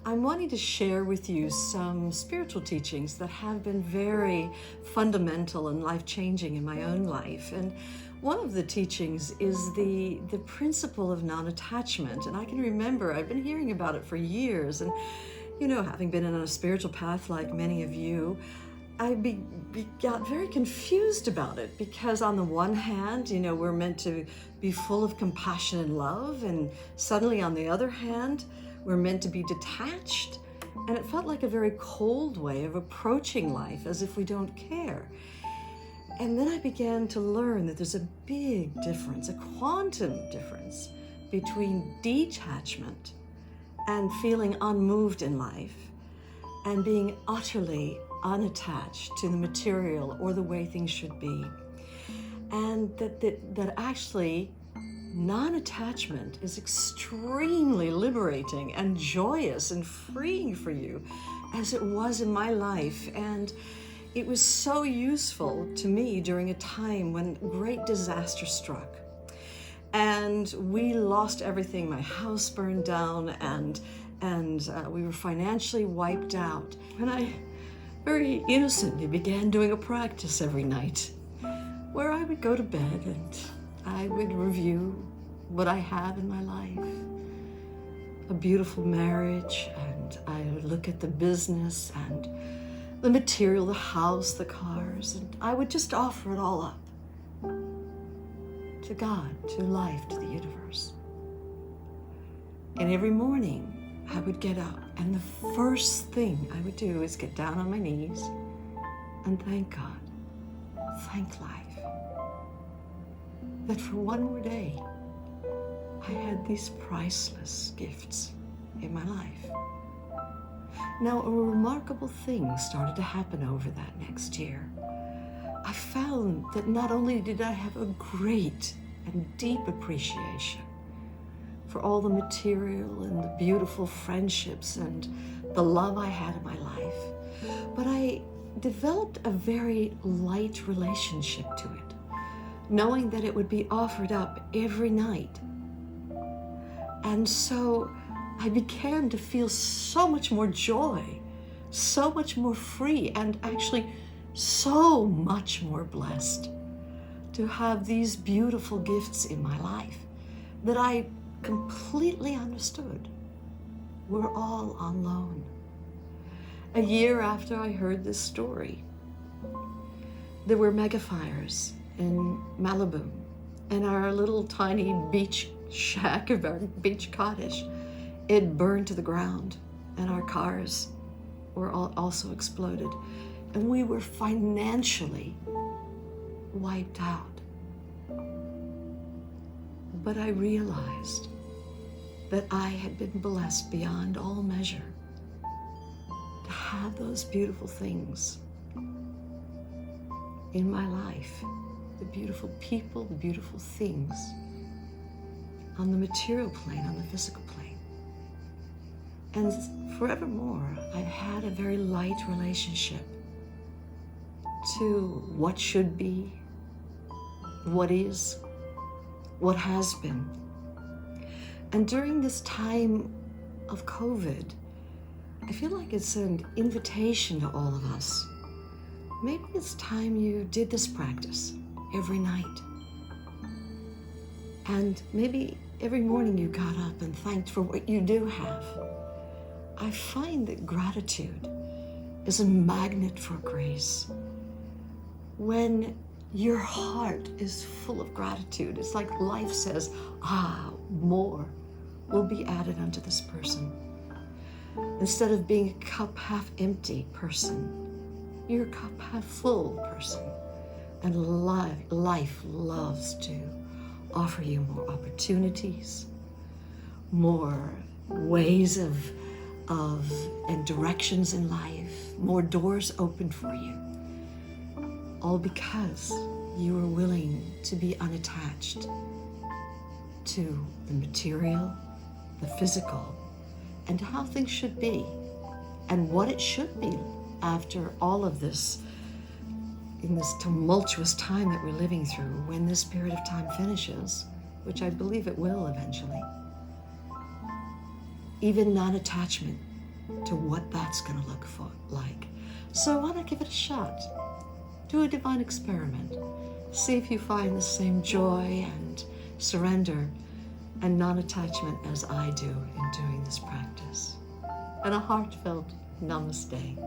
I'm wanting to share with you some spiritual teachings that have been very fundamental and life-changing in my own life. And one of the teachings is the principle of non-attachment. And I can remember I've been hearing about it for years. And, you know, having been on a spiritual path like many of you, I got very confused about it because on the one hand, you know, we're meant to be full of compassion and love, and suddenly on the other hand, we're meant to be detached. And it felt like a very cold way of approaching life, as if we don't care. And then I began to learn that there's a big difference, a quantum difference between detachment and feeling unmoved in life and being utterly unattached to the material or the way things should be. And that actually non-attachment is extremely liberating and joyous and freeing for you, as it was in my life. And it was so useful to me during a time when great disaster struck. And we lost everything. My house burned down, and we were financially wiped out. And I very innocently began doing a practice every night where I would go to bed and I would review what I had in my life. A beautiful marriage, and I would look at the business and the material, the house, the cars, and I would just offer it all up to God, to life, to the universe. And every morning I would get up, and the first thing I would do is get down on my knees and thank God, thank life, that for one more day I had these priceless gifts in my life. Now, a remarkable thing started to happen over that next year. I found that not only did I have a great and deep appreciation for all the material and the beautiful friendships and the love I had in my life, but I developed a very light relationship to it, knowing that it would be offered up every night. And so I began to feel so much more joy, so much more free, and actually so much more blessed to have these beautiful gifts in my life that I completely understood were all on loan. A year after I heard this story, there were mega fires in Malibu, and our little tiny beach shack of our beach cottage, it burned to the ground, and our cars were also exploded, and we were financially wiped out. But I realized that I had been blessed beyond all measure to have those beautiful things in my life, the beautiful people, the beautiful things on the material plane, on the physical plane. And forevermore, I've had a very light relationship to what should be, what is, what has been. And during this time of COVID, I feel like it's an invitation to all of us. Maybe it's time you did this practice every night. And maybe every morning you got up and thanked for what you do have. I find that gratitude is a magnet for grace. When your heart is full of gratitude, it's like life says, more will be added unto this person. Instead of being a cup half empty person, you're a cup half full person. And life loves to offer you more opportunities, more ways of and directions in life, more doors open for you. All because you are willing to be unattached to the material, the physical, and how things should be, and what it should be after all of this, in this tumultuous time that we're living through, when this period of time finishes, which I believe it will eventually. Even non-attachment to what that's going to look like. So why not give it a shot? Do a divine experiment. See if you find the same joy and surrender and non-attachment as I do in doing this practice. And a heartfelt namaste.